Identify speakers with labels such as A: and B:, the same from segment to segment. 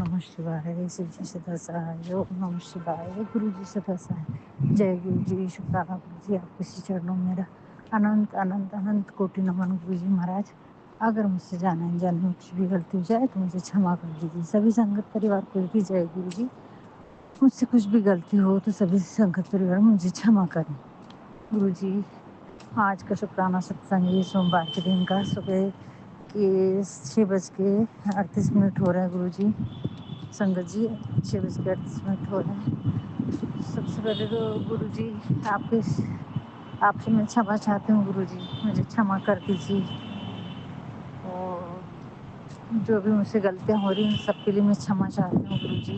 A: नमः शिवाय, शिव जी सदा सहाय। ओम नमः शिवाय, गुरु जी सदा सहाय। जय गुरु जी, शुक्राना गुरु जी, आपके श्री चरणों में मेरा अनंत अनंत अनंत कोटि नमन। गुरु जी महाराज, अगर मुझसे जाने अनजाने में कुछ भी गलती हो जाए तो मुझे क्षमा कर दीजिए। सभी संगत परिवार को भी जय गुरु जी। मुझसे कुछ भी गलती हो तो सभी संगत परिवार मुझे क्षमा करें। गुरु जी, आज का शुक्राना सत्संग ये सोमवार के दिन का सुबह के 6:38 हो रहा है। गुरु जी, संगत जी 6:38 हो रहे हैं। सबसे पहले तो गुरु जी आपसे मैं क्षमा चाहती हूँ। गुरु जी, मुझे क्षमा कर दीजिए और जो भी मुझसे गलतियाँ हो रही हैं सबके लिए मैं क्षमा चाहती हूँ। गुरु जी,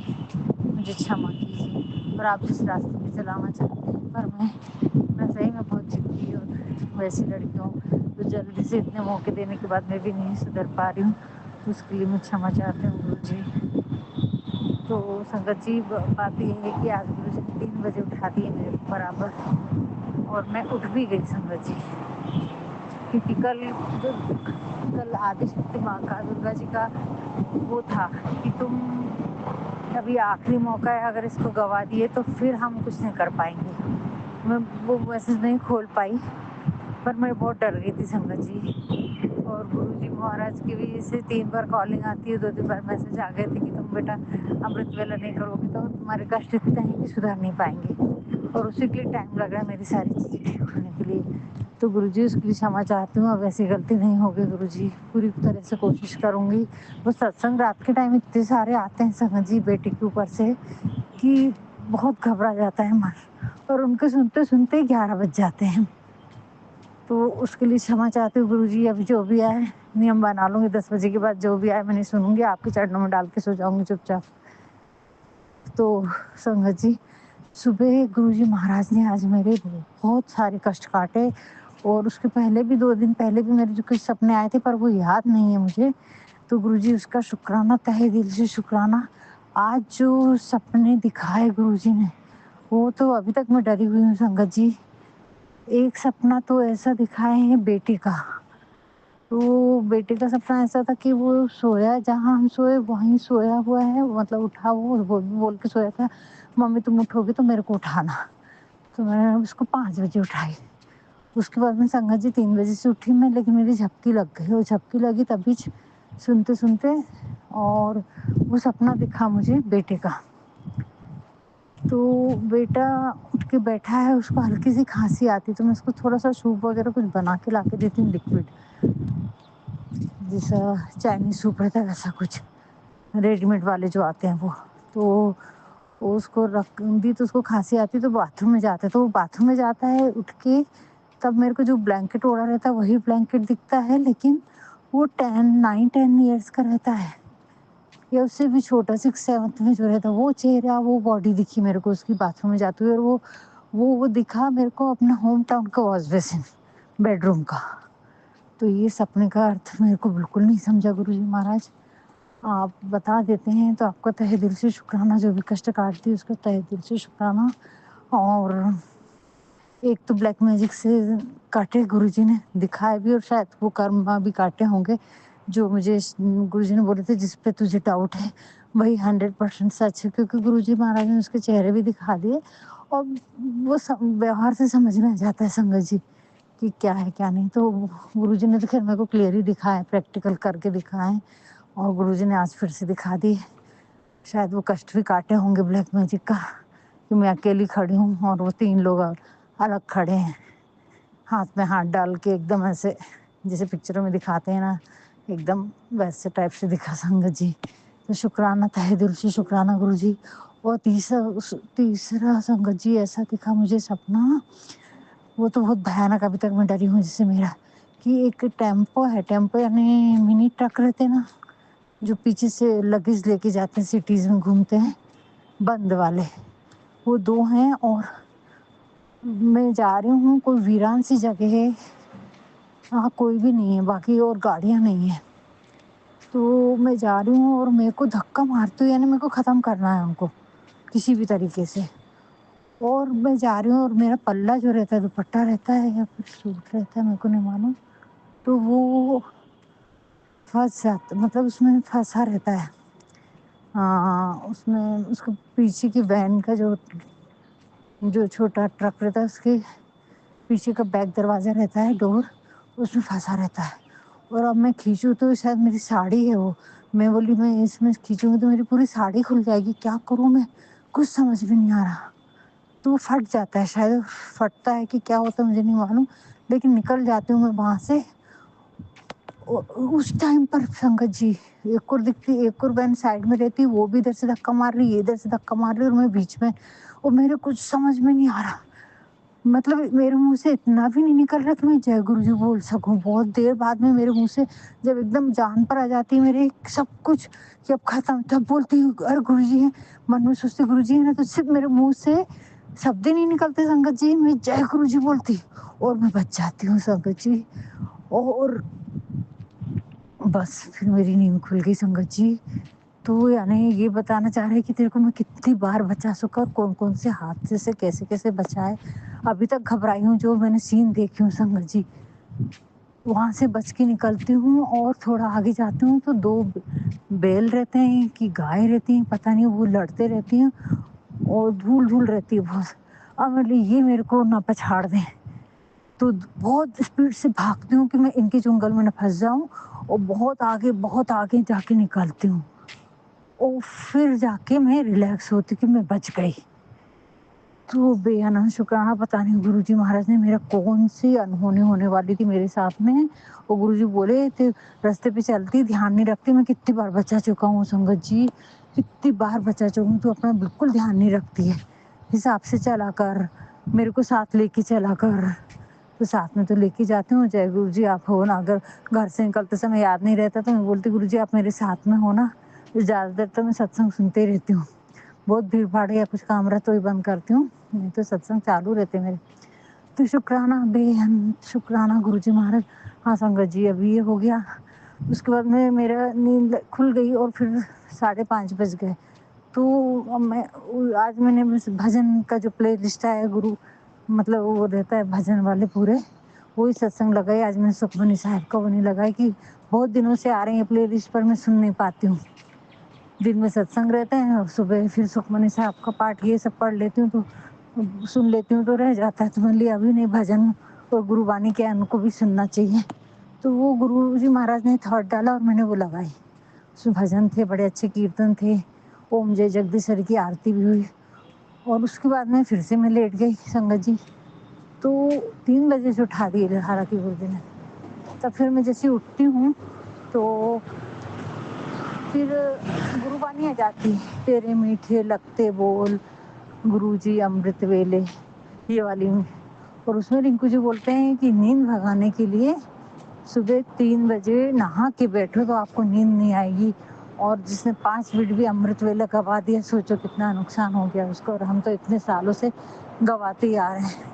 A: मुझे क्षमा कीजिए। और आप जिस रास्ते में चलाना चाहते हैं पर मैं सही में बहुत जिद्दी और वैसी लड़की हूँ तो जल्दी से इतने मौके देने के बाद मैं भी नहीं सुधर पा रही हूँ, उसके लिए मैं क्षमा चाहती हूँ। गुरु जी, तो संगत जी बात ये है कि आज गुरु जी ने 3 बजे उठा दिए मेरे को बराबर, और मैं उठ भी गई संगत जी, क्योंकि कल आदि शक्ति माँ का, दुर्गा जी का वो था कि तुम अभी आखिरी मौका है, अगर इसको गवा दिए तो फिर हम कुछ नहीं कर पाएंगे। मैं वो मैसेज नहीं खोल पाई पर मैं बहुत डर गई थी संगत जी। और गुरु जी महाराज की भी से 3 बार कॉलिंग आती है, 2-3 बार मैसेज आ गए थे कि तुम बेटा अमृत वेला नहीं करोगे तो तुम्हारे कष्ट इतने हैं कि सुधर नहीं पाएंगे, और उसी के लिए टाइम लग रहा है मेरी सारी चीज़ें ठीक होने के लिए। तो गुरु जी, उसके लिए क्षमा चाहती हूँ। अब ऐसी गलती नहीं होगी गुरु जी, पूरी तरह से कोशिश करूँगी। वो सत्संग रात के टाइम इतने सारे आते हैं संगत जी बेटे के ऊपर से कि बहुत घबरा जाता है मन, और उनके सुनते सुनते 11 बज जाते हैं। तो उसके लिए क्षमा चाहती हूँ गुरु जी। अभी जो भी आए नियम बना लूँगी, 10 बजे के बाद जो भी आए मैं नहीं सुनूंगी, आपके चरणों में डाल के सो जाऊँगी चुपचाप। तो संगत जी, सुबह गुरु जी महाराज ने आज मेरे बहुत सारे कष्ट काटे, और उसके पहले भी 2 दिन पहले भी मेरे जो कुछ सपने आए थे पर वो याद नहीं है मुझे। तो गुरु जी, उसका शुक्राना, तहे दिल से शुक्राना। आज जो सपने दिखाए गुरु जी ने, वो तो अभी तक मैं डरी हुई हूँ संगत जी। एक सपना तो ऐसा दिखाए है बेटे का, तो बेटे का सपना ऐसा था कि वो सोया, जहाँ हम सोए वहीं सोया हुआ है, मतलब उठा, वो बोल के सोया था, मम्मी तुम उठोगी तो मेरे को उठाना। तो मैंने उसको 5 बजे उठाई। उसके बाद में संगत जी 3 बजे से उठी मैं, लेकिन मेरी झपकी लग गई, और झपकी लगी तभी सुनते सुनते, और वो सपना दिखा मुझे बेटे का। तो बेटा उठ के बैठा है, उसको हल्की सी खांसी आती, तो मैं उसको थोड़ा सा सूप वगैरह कुछ बना के ला के देती हूँ, लिक्विड जैसा चाइनीज सूप रहता है वैसा कुछ, रेडीमेड वाले जो आते हैं वो। तो वो उसको रख दी तो उसको खांसी आती, तो बाथरूम में जाता है, तो वो बाथरूम में जाता है उठ के, तब मेरे को जो ब्लैंकेट ओढ़ा रहता है वही ब्लैंकेट दिखता है, लेकिन वो 9-10 ईयर्स का रहता है, या उससे भी छोटा, 6-7 में जो रहता है, वो चेहरा, वो बॉडी दिखी मेरे को उसकी बाथरूम में जाते हुए। और वो दिखा मेरे को अपना होम टाउन का वॉश बेसिन, बेडरूम का। तो ये सपने का अर्थ मेरे को बिल्कुल नहीं समझा गुरु जी महाराज, आप बता देते हैं तो आपका तहे दिल से शुक्राना। जो भी कष्ट काटती है उसका तहे दिल से शुक्राना। और एक तो ब्लैक मैजिक से काटे गुरु जी ने, दिखाए भी, और शायद वो कर्म भी काटे होंगे जो मुझे गुरु जी ने बोले थे जिस पे तुझे डाउट है वही 100% सच है, क्योंकि गुरु जी महाराज ने उसके चेहरे भी दिखा दिए, और वो व्यवहार से समझ में आ जाता है संगत जी कि क्या है क्या नहीं। तो गुरु जी ने तो खैर मेरे को क्लियर ही दिखाया, प्रैक्टिकल करके दिखाए, और गुरु जी ने आज फिर से दिखा दिए। शायद वो कष्ट भी काटे होंगे ब्लैक मैजिक का, कि मैं अकेली खड़ी हूँ और वो 3 लोग अलग खड़े हैं, हाथ में हाथ डाल के, एकदम ऐसे जैसे पिक्चरों में दिखाते हैं ना, एकदम वैसे टाइप से दिखा संगत जी। तो शुक्राना, तहे दिल से शुक्राना गुरु जी। और तीसरा संगत जी ऐसा दिखा मुझे सपना, वो तो बहुत भयानक, अभी तक मैं डरी हूँ जिससे मेरा, कि एक टेम्पो है, टेम्पो यानी मिनी ट्रक रहते ना, जो पीछे से लगेज लेके जाते हैं, सिटीज़ में घूमते हैं, बंद वाले, वो 2 हैं। और मैं जा रही हूँ, कोई वीरान सी जगह है, वहाँ कोई भी नहीं है बाकी, और गाड़ियाँ नहीं है। तो मैं जा रही हूँ और मेरे को धक्का मारते हुए, यानी मेरे को ख़त्म करना है उनको किसी भी तरीके से। और मैं जा रही हूँ, और मेरा पल्ला जो रहता है, दुपट्टा रहता है या फिर सूट रहता है, मेरे को नहीं मालूम, तो वो फँस जाता, मतलब उसमें फँसा रहता है। اس میں اس کو پیچھے کی وین کا جو چھوٹا ٹرک رہتا ہے اس کے پیچھے کا بیک دروازہ رہتا ہے، ڈور، اس میں پھنسا رہتا ہے. اور اب میں کھینچوں تو شاید میری ساڑی ہے وہ، میں بولی میں اس میں کھینچوں گی تو میری پوری ساڑی کھل جائے گی، کیا کروں میں، کچھ سمجھ میں نہیں آ رہا. تو وہ پھٹ جاتا ہے، شاید پھٹتا ہے کہ کیا ہوتا ہے مجھے نہیں معلوم، لیکن نکل جاتی ہوں میں وہاں سے. اس ٹائم پر سنگت جی ایک اور دکھتی، ایک اور بہن سائڈ میں رہتی، وہ بھی ادھر سے دھکا مار رہی ہے، ادھر سے دھکا مار رہی، اور میں بیچ میں. اور میرے کچھ سمجھ میں نہیں آ رہا، مطلب میرے منہ سے اتنا بھی نہیں نکل رہا کہ میں جے گرو جی بول سکوں. بہت دیر بعد میں میرے منہ سے جب ایک دم جان پر آ جاتی ہے میرے سب کچھ، جب ختم تب بولتی ہوں ارے گرو جی ہیں. من میں سوچتی گرو جی ہیں تو صرف میرے منہ سے شبد ہی نہیں نکلتے سنگت جی، میں جے گرو جی بولتی اور میں بچ جاتی ہوں سنگت جی. اور بس پھر میری نیند کھل گئی سنگت جی. تو یعنی یہ بتانا چاہ رہے کہ تیرے کو میں کتنی بار بچا سکا اور کون کون سے حادثے سے کیسے کیسے بچائے. ابھی تک گھبرائی ہوں، جو میں نے سین دیکھی ہوں سنگت جی، وہاں سے بچ کے نکلتی ہوں. اور تھوڑا آگے جاتی ہوں تو 2 بیل رہتے ہیں کہ گائے رہتی ہیں پتہ نہیں، وہ لڑتے رہتی ہیں اور دھول رہتی ہے بہت. اب یہ میرے کو نہ پچھاڑ دیں تو بہت اسپیڈ سے بھاگتی ہوں کہ میں ان کے چنگل میں نہ پھنس جاؤں، اور بہت آگے جا کے نکالتی ہوں. اور پھر جا کے میں ریلیکس ہوتی کہ میں بچ گئی. تو بے انہا شکرانہ، پتہ نہیں گرو جی مہاراج نے میرا کون سی انہونی ہونے والی تھی میرے ساتھ میں. اور گرو جی بولے تھے رستے پہ چلتی دھیان نہیں رکھتی. میں کتنی بار بچا چکا ہوں سنگت جی، کتنی بار بچا چکا ہوں. تو اپنا بالکل دھیان نہیں رکھتی ہے، حساب سے چلا کر، میرے کو ساتھ لے کے چلا کر. تو ساتھ میں تو لے کے جاتی ہوں. جے گرو جی آپ ہو نا، اگر گھر سے نکلتے سمے یاد نہیں رہتا تو میں بولتی گرو جی آپ میرے ساتھ میں ہو نا. زیادہ تر تو میں ستسنگ سنتے ہی رہتی ہوں، بہت بھیڑ بھاڑ یا کچھ کام رہا تو ہی بند کرتی ہوں، نہیں تو ستسنگ چالو رہتے میرے. تو شکرانہ بے حد شکرانہ گرو جی مہاراج. ہاں سنگت جی ابھی یہ ہو گیا. اس کے بعد میں میرا نیند کھل گئی اور پھر 5:30 بج گئے. تو آج میں نے بھجن کا جو پلے لسٹ ہے گرو، مطلب وہ رہتا ہے بھجن والے پورے، وہی ستسنگ لگائی. آج میں نے سکمنی صاحب کا وہ نہیں لگائی کہ بہت دنوں سے آ رہے ہیں پلے لسٹ پر میں سن نہیں پاتی ہوں. دن میں ستسنگ رہتے ہیں اور صبح پھر سکمنی صاحب کا پاٹ یہ سب پڑھ لیتی ہوں تو سن لیتی ہوں تو رہ جاتا ہے. تو میں ابھی نہیں بھجن اور گرو بانی کے ان کو بھی سننا چاہیے. تو وہ گرو جی مہاراج نے تھاٹ ڈالا اور میں نے وہ لگائی. اس میں بھجن تھے، بڑے اچھے کیرتن تھے، اوم جے جگدیش کی آرتی بھی ہوئی. اور اس کے بعد میں پھر سے میں لیٹ گئی سنگت جی. تو 3 بجے سے اٹھا دیے حالانکہ گرو جی نے. تب پھر میں جیسے اٹھتی ہوں تو پھر گرو بانی آ جاتی، تیرے میٹھے لگتے بول گرو جی امرت ویلے، یہ والی. اور اس میں رنکو جی بولتے ہیں کہ نیند بھگانے کے لیے صبح 3 بجے نہا کے بیٹھو تو آپ کو نیند نہیں آئے گی. اور جس نے 5 منٹ بھی امرت ویلا گوا دیا سوچو کتنا نقصان ہو گیا اس کو. اور ہم تو اتنے سالوں سے گواتے ہی آ رہے ہیں.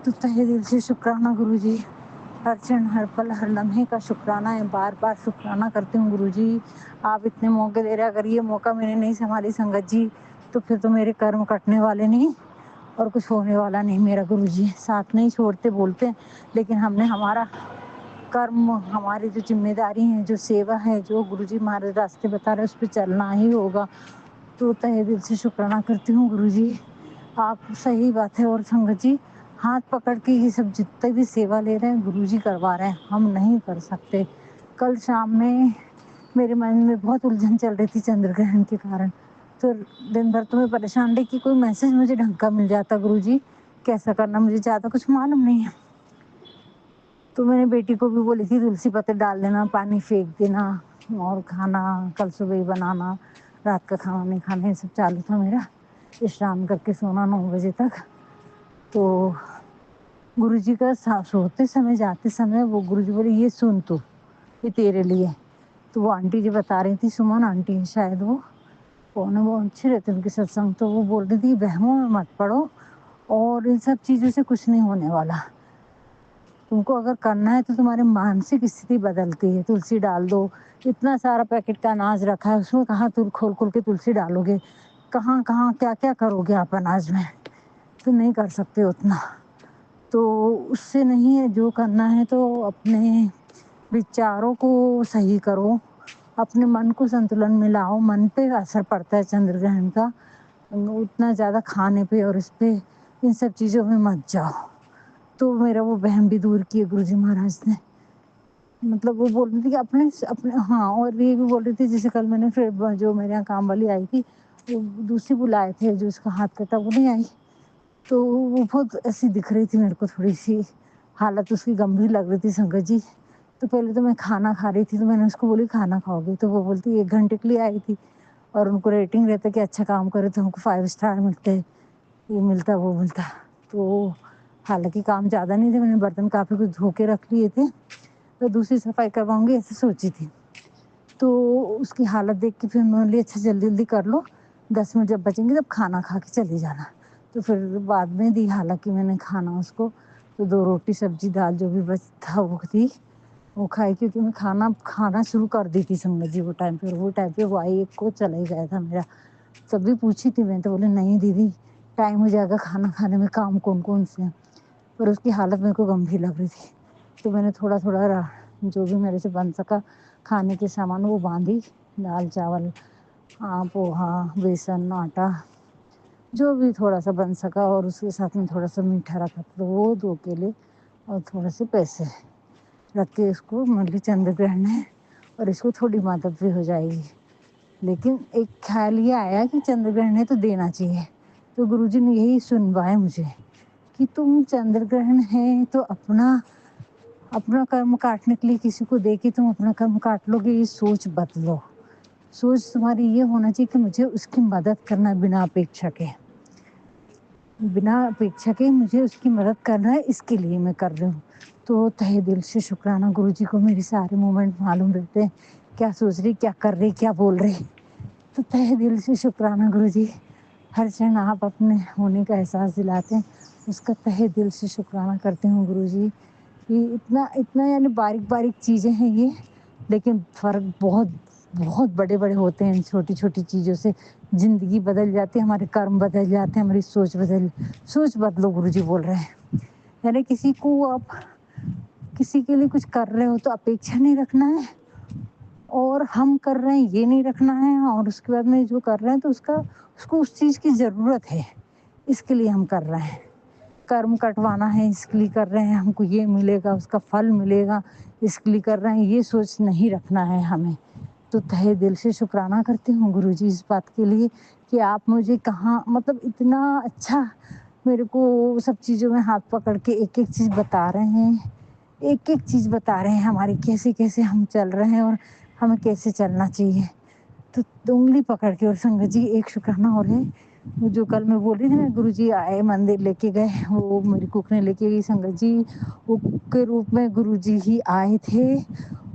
A: تو تہہ دل سے شکرانہ گرو جی، ہر چھن ہر پل ہر لمحے کا شکرانہ ہے. بار بار شکرانہ کرتی ہوں گرو جی، آپ اتنے موقع دے رہے. اگر یہ موقع میں نے نہیں سنبھالی سنگت جی تو پھر تو میرے کرم کٹنے والے نہیں اور کچھ ہونے والا نہیں. میرا گرو جی ساتھ نہیں چھوڑتے، بولتے ہیں لیکن ہم نے ہمارا کرم، ہماری جو ذمہ داری ہے، جو سیوا ہے، جو گرو جی ہمارے راستے بتا رہے ہیں اس پہ چلنا ہی ہوگا. تو تہہ دل سے شکرانہ کرتی ہوں گرو جی. آپ صحیح بات ہے. اور سنگت جی ہاتھ پکڑ کے یہ سب جتنے بھی سیوا لے رہے ہیں گرو جی کروا رہے ہیں، ہم نہیں کر سکتے. کل شام میں میرے من میں بہت الجھن چل رہی تھی چندر گرہن کے کارن. تو دن بھر تو میں پریشان رہی کہ کوئی میسج مجھے ڈھنگ کا مل جاتا گرو جی کیسا کرنا، مجھے زیادہ کچھ معلوم نہیں ہے. تو میں نے بیٹی کو بھی بولی تھی تلسی پتر ڈال دینا، پانی پھینک دینا، اور کھانا کل صبح ہی بنانا، رات کا کھانا نہیں کھانا، یہ سب چالو تھا میرا. وشرام کر کے سونا 9 بجے تک. تو گرو جی کا سوتے سمے جاتے سمے وہ گرو جی بولے یہ سن تو، یہ تیرے لیے. تو وہ آنٹی جی بتا رہی تھی، سمن آنٹی شاید وہ اچھے رہتے ان کے ستسنگ. تو وہ بول رہی تھی وہموں میں مت پڑو اور ان سب چیزوں سے کچھ نہیں ہونے والا. تم کو اگر کرنا ہے تو تمہارے مانسک استھتی بدلتی ہے. تلسی ڈال دو، اتنا سارا پیکٹ کا اناج رکھا ہے اس میں کہاں تم کھول کے تلسی ڈالو گے. کہاں کیا کیا کرو گے آپ اناج میں، تو نہیں کر سکتے اتنا. تو اس سے نہیں ہے، جو کرنا ہے تو اپنے وچاروں کو صحیح کرو अपने मन को संतुलन में लाओ, मन पे असर पड़ता है चंद्र ग्रहण का, उतना ज़्यादा खाने पे और इस पे इन सब चीज़ों में मत जाओ। तो मेरा वो वहम भी दूर किए गुरुजी महाराज ने। मतलब वो बोल रही थी कि अपने अपने हाँ, और ये भी बोल रही थी, जैसे कल मैंने फिर जो मेरे यहाँ काम वाली आई थी, वो दूसरी बुलाए थे जो उसका हाथ कटा, वो नहीं आई। तो वो बहुत ऐसी दिख रही थी मेरे को, थोड़ी सी हालत उसकी गंभीर लग रही थी संगत जी। तो पहले तो मैं खाना खा रही थी, तो मैंने उसको बोली खाना खाओगी, तो वो बोलती 1 घंटे के लिए आई थी और उनको रेटिंग रहता कि अच्छा काम करे तो हमको 5 स्टार मिलते, ये मिलता वो मिलता। तो हालांकि काम ज़्यादा नहीं थे, मैंने बर्तन काफ़ी कुछ धो के रख लिए थे, तो दूसरी सफाई करवाऊंगी ऐसे सोची थी। तो उसकी हालत देख के फिर मैं बोली अच्छा जल्दी जल्दी कर लो, 10 मिनट जब बचेंगे तब खाना खा के चली जाना। तो फिर बाद में दी, हालांकि मैंने खाना उसको, तो 2 रोटी सब्जी दाल जो भी बच था वो थी, वो खाई, क्योंकि मैं खाना शुरू कर दी थी संगत जी वो टाइम पे वो आई 1 को चला ही गया था मेरा। तभी पूछी थी मैं, तो बोले नहीं दीदी टाइम हो जाएगा खाना खाने में, काम कौन कौन से हैं। पर उसकी हालत मेरे को गंभीर लग रही थी, तो मैंने थोड़ा थोड़ा जो भी मेरे से बन सका खाने के सामान वो बांधी, दाल चावल पोहा बेसन आटा जो भी थोड़ा सा बन सका, और उसके साथ में थोड़ा सा मीठा रखा, तो वो 2 केले और थोड़े से पैसे रख के इसको, मतलब चंद्र ग्रहण है और इसको थोड़ी मदद भी हो जाएगी। लेकिन एक ख्याल ये आया कि चंद्र ग्रहण है तो देना चाहिए। तो गुरुजी ने यही सुनवाया मुझे कि तुम चंद्र ग्रहण है तो अपना कर्म काटने के लिए किसी को दे के तुम अपना कर्म काट लोगे, ये सोच बदलो। सोच तुम्हारी ये होना चाहिए कि मुझे उसकी मदद करना है, बिना अपेक्षा के मुझे उसकी मदद करना है, इसके लिए मैं कर रही हूँ। तो तहे दिल से शुक्राना गुरुजी को, मेरे सारे मोमेंट मालूम रहते हैं, क्या सोच रही, क्या कर रही, क्या बोल रही। तो तहे दिल से शुक्राना गुरुजी, हर क्षण आप अपने होने का एहसास दिलाते हैं, उसका तहे दिल से शुक्राना करती हूँ गुरुजी। कि इतना इतना यानी बारीक बारीक चीज़ें हैं ये, लेकिन फ़र्क बहुत बहुत बड़े बड़े होते हैं। इन छोटी छोटी चीज़ों से ज़िंदगी बदल जाती है, हमारे कर्म बदल जाते हैं, हमारी सोच बदलो गुरुजी बोल रहे हैं। यानी किसी के लिए कुछ कर रहे हो तो अपेक्षा नहीं रखना है, और हम कर रहे हैं ये नहीं रखना है, और उसके बाद में जो कर रहे हैं तो उसको उस चीज़ की ज़रूरत है, इसके लिए हम कर रहे हैं। कर्म कटवाना है इसके लिए कर रहे हैं, हमको ये मिलेगा उसका फल मिलेगा इसके लिए कर रहे हैं, ये सोच नहीं रखना है हमें। तो तहे दिल से शुक्राना करती हूँ गुरुजी इस बात के लिए कि आप मुझे कहाँ, मतलब इतना अच्छा मेरे को सब चीज़ों में हाथ पकड़ के एक एक चीज़ बता रहे हैं, एक एक चीज़ बता रहे हैं हमारी, कैसे कैसे हम चल रहे हैं और हमें कैसे चलना चाहिए। तो उंगली पकड़ के, और संगत जी एक शुक्राना और है, वो जो कल मैं बोल रही थी ना गुरुजी आए मंदिर लेके गए, वो मेरी कुक ने लेके गई संगत जी, वो कुक के रूप में गुरुजी ही आए थे।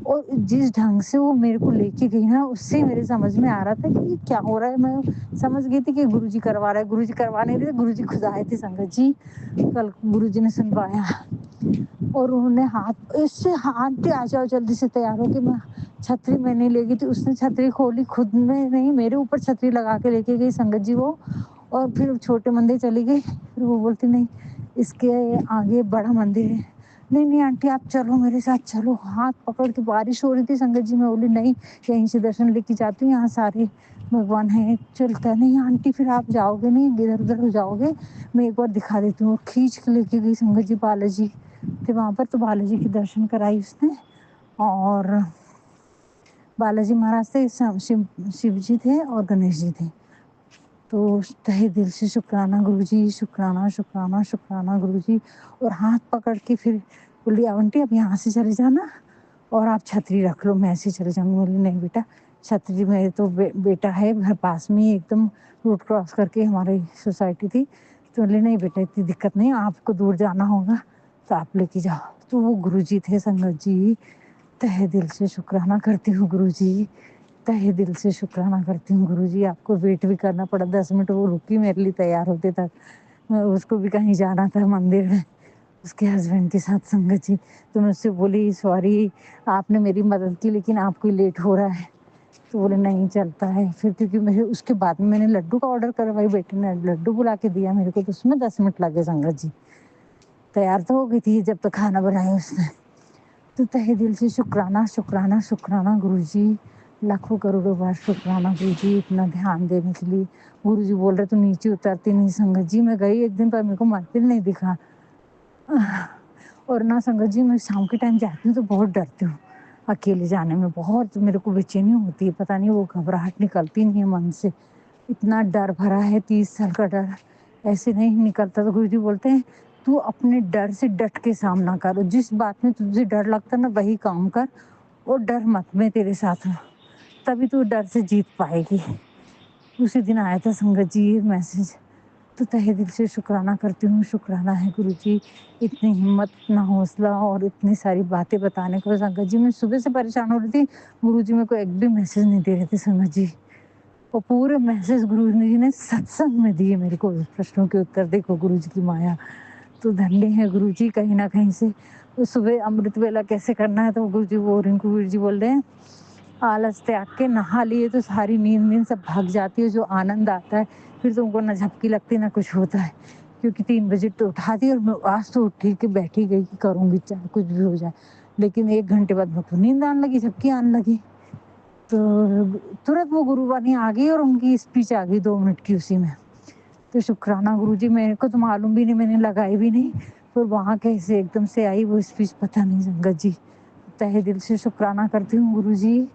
A: और जिस ढंग से वो मेरे को लेके गई ना, उससे मेरे समझ में आ रहा था कि ये क्या हो रहा है। मैं समझ गई थी कि गुरुजी करवा रहा है, गुरुजी करवा नहीं रहे, गुरुजी खुद आए थे संगत जी। कल गुरुजी ने सुनवाया और उन्होंने हाथ इससे हाथ पे आ जाओ जल्दी से तैयार हो के, मैं छतरी मैंने ले गई थी, उसने छतरी खोली, खुद में नहीं मेरे ऊपर छतरी लगा के लेके गई संगत जी वो। और फिर छोटे मंदिर चली गई, फिर वो बोलती नहीं इसके आगे बड़ा मंदिर है, नहीं नहीं आंटी आप चलो मेरे साथ चलो। हाथ पकड़ के, बारिश हो रही थी संगत जी, मैं बोली नहीं यहीं से दर्शन लेके जाती हूँ, यहाँ सारे भगवान हैं, चलता नहीं आंटी फिर आप जाओगे नहीं, इधर उधर हो जाओगे, मैं एक बार दिखा देती हूँ। खींच के लेके गई संगत जी, बालाजी थे वहाँ पर, तो बालाजी के दर्शन कराई उसने। और बालाजी महाराज थे, शिव जी थे और गणेश जी थे। तो तहे दिल से शुक्राना गुरुजी, शुक्राना शुक्राना शुक्राना गुरुजी। और हाथ पकड़ के फिर बोली आंटी अब यहाँ से चले जाना और आप छतरी रख लो, मैं ऐसे चले जाऊँगी। बोली नहीं बेटा, छतरी मेरे तो बेटा है घर पास में ही, एकदम रोड क्रॉस करके हमारी सोसाइटी थी। तो बोले नहीं बेटा इतनी दिक्कत नहीं, आपको दूर जाना होगा तो आप लेके जाओ। तो वो गुरुजी थे संगत जी, तहे दिल से शुक्राना करती हूँ गुरुजी, तहे दिल से शुक्राना करती हूँ गुरुजी। आपको वेट भी करना पड़ा 10 मिनट, वो रुकी मेरे लिए तैयार होते तक। उसको भी कहीं जाना था मंदिर में उसके हस्बैंड के साथ संगत जी। तो मैं उससे बोली सॉरी आपने मेरी मदद की लेकिन आपको लेट हो रहा है। तो बोले नहीं चलता है। फिर क्योंकि मेरे उसके बाद में मैंने लड्डू का ऑर्डर करवाई, बेटे ने लड्डू बुला के दिया मेरे को, तो उसमें 10 मिनट लगे संगत जी। तैयार तो हो गई थी जब तक खाना बनाया उसने। तो तहे दिल से शुक्राना शुक्राना शुक्राना गुरुजी, लाखों करोड़ों बार शुक्राना गुरु जी इतना ध्यान देने के लिए। गुरु जी बोल रहे तू नीचे उतरती नहीं संगत जी। मैं गई एक दिन पर मेरे को मंदिर नहीं दिखा। और ना संगत जी मैं शाम के टाइम जाती हूँ तो बहुत डरती हूँ अकेले जाने में, बहुत मेरे को बेचैनी होती है, पता नहीं वो घबराहट निकलती नहीं है मन से, इतना डर भरा है, 30 साल का डर ऐसे नहीं निकलता। तो गुरु जी बोलते हैं तू अपने डर से डट के सामना कर, जिस बात में तुझे डर लगता है ना वही काम कर, और डर मत, मैं तेरे साथ हूँ, तभी तू डर से जीत पाएगी। उसी दिन आया था संगत जी ये मैसेज, तो तहे दिल से शुक्राना करती हूँ। शुक्राना है गुरु जी, इतनी हिम्मत, इतना हौसला और इतनी सारी बातें बताने को। संगत जी मैं सुबह से परेशान हो रही थी, गुरु जी मेरे को एक भी मैसेज नहीं दे रहे थे संगत जी, और पूरे मैसेज गुरु जी ने सत्संग में दिए मेरे को, प्रश्नों के उत्तर। देखो गुरु जी की माया, तो धन्य है गुरु जी कहीं ना कहीं से। तो सुबह अमृत वेला कैसे करना है तो गुरु जी वो रिंकू वीर जी बोल रहे हैं आलस त्याग के नहा लिए तो सारी नींद सब भाग जाती है, जो आनंद आता है फिर तुमको ना झपकी लगती ना कुछ होता है। क्योंकि 3 बजे तो उठा दी और मैं आज तो उठी के बैठी गई कि करूँगी चाहे कुछ भी हो जाए, लेकिन 1 घंटे बाद मेरे को नींद आने लगी, झपकी आने लगी। तो तुरंत वो गुरुवाणी आ गई और उनकी स्पीच आ गई 2 मिनट की उसी में। तो शुक्राना गुरु जी, मेरे को तो मालूम भी नहीं, मैंने लगाई भी नहीं, फिर वहाँ कैसे एकदम से आई वो स्पीच पता नहीं संगत जी। तहे दिल से शुक्राना करती हूँ गुरु जी,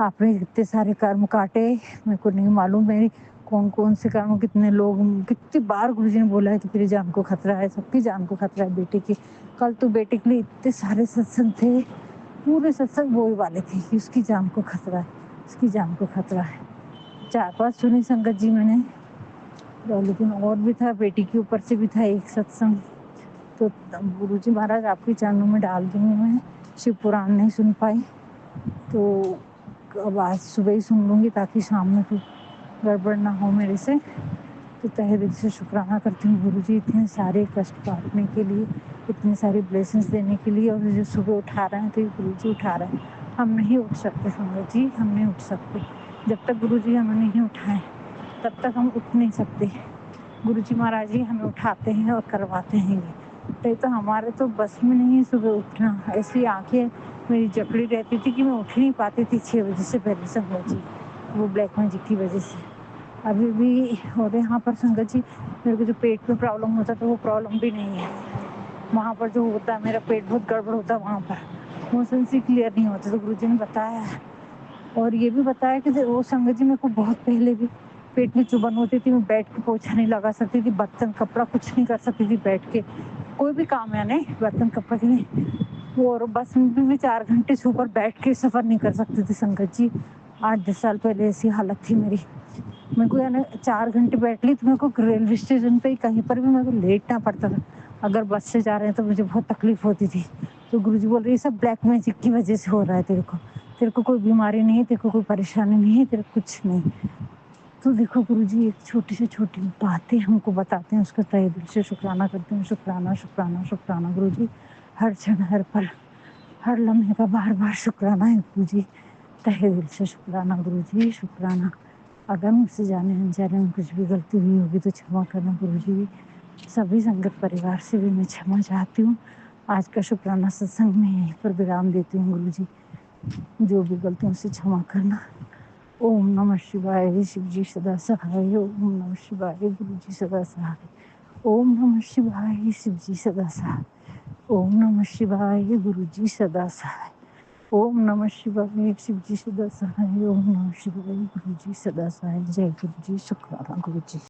A: आपने इतने सारे कर्म काटे, मेरे को नहीं मालूम मेरी कौन कौन से कर्म, कितने लोग, कितनी बार गुरु जी ने बोला है कि तेरी जान को खतरा है, सबकी जान को खतरा है बेटे की। कल तो बेटे के लिए इतने सारे सत्संग थे, पूरे सत्संग वही वाले थे कि उसकी जान को खतरा है, उसकी जान को खतरा है। 4-5 सुनी संगत जी मैंने, लेकिन और भी था, बेटी के ऊपर से भी था एक सत्संग। तो गुरु जी महाराज आपके चरणों में डाल दूंगी मैं, शिव पुराण नहीं सुन पाई तो अब आज सुबह ही सुन लूँगी ताकि शाम में कुछ गड़बड़ ना हो मेरे से। तो तहे दिल से शुक्राना करती हूँ गुरु जी इतने सारे कष्ट काटने के लिए, इतनी सारी ब्लेसिंग्स देने के लिए। और जो सुबह उठा रहे हैं तो गुरु जी उठा रहे हैं, हम नहीं उठ सकते संगत जी, हम नहीं उठ सकते जब तक गुरु जी हमें नहीं उठाएं तब तक हम उठ नहीं सकते। गुरु जी महाराज ही हमें उठाते हैं और करवाते हैं ये तो हमारे तो बस में नहीं सुबह उठना। ऐसी आंखें मेरी जकड़ी रहती थी कि मैं उठ नहीं पाती थी 6 बजे से पहले संगत जी, वो ब्लैक मैजिक की वजह से। अभी भी और यहाँ पर संगत जी मेरे को जो पेट में प्रॉब्लम होता था वो प्रॉब्लम भी नहीं है। वहाँ पर जो होता है मेरा पेट बहुत गड़बड़ होता है, वहाँ पर मोशन से क्लियर नहीं होता, तो गुरु जी ने बताया है। और ये भी बताया कि वो संगत जी मेरे को बहुत पहले भी पेट में चुभन होती थी, मैं बैठ के पोछा नहीं लगा सकती थी, बर्तन कपड़ा कुछ नहीं कर सकती थी बैठ के, कोई भी काम है नहीं बर्तन कपड़ा के नहीं। और बस में भी 4 घंटे से ऊपर बैठ के सफ़र नहीं कर सकती थी संगत जी। 8-10 साल पहले ऐसी हालत थी मेरी। मेरे को यानी 4 घंटे बैठ ली तो मेरे को रेलवे स्टेशन पे कहीं पर भी मेरे को लेटना पड़ता था। अगर बस से जा रहे हैं तो मुझे बहुत तकलीफ होती थी। तो गुरुजी बोल रहे ये सब ब्लैक मैजिक की वजह से हो रहा है तेरे को कोई बीमारी नहीं है, तेरे को कोई परेशानी नहीं है, तेरे को कुछ नहीं। तो देखो गुरुजी एक छोटी से छोटी बातें हमको बताते हैं, उसका तहे दिल से शुक्राना करते हैं। शुक्राना शुक्राना शुक्राना गुरुजी, हर क्षण हर पल हर लम्हे का बार बार शुक्राना है गुरुजी, तहे दिल से शुक्राना गुरुजी, शुक्राना। अगर मुझसे जाने अनजाने में कुछ भी गलती हुई होगी तो क्षमा करना गुरुजी। सभी संगत परिवार से भी मैं क्षमा चाहती हूँ। आज का शुक्राना सत्संग में यहीं पर विराम देती हूँ गुरुजी, जो भी गलतियों से क्षमा करना। ओम नमः शिवाय, शिव जी सदा सहाय। ओम नमः शिवाय, गुरु जी सदा सहाय। ओम नमः शिवाय, शिव जी सदा सहाय। ओम नमः शिवाय, गुरु जी सदा सहाय। ओम नमः शिवाय, शिव जी सदा सहाय। ओम नमः शिवाय, गुरु जी सदा सहाय। जय गुरु जी, शुक्राना गुरु जी।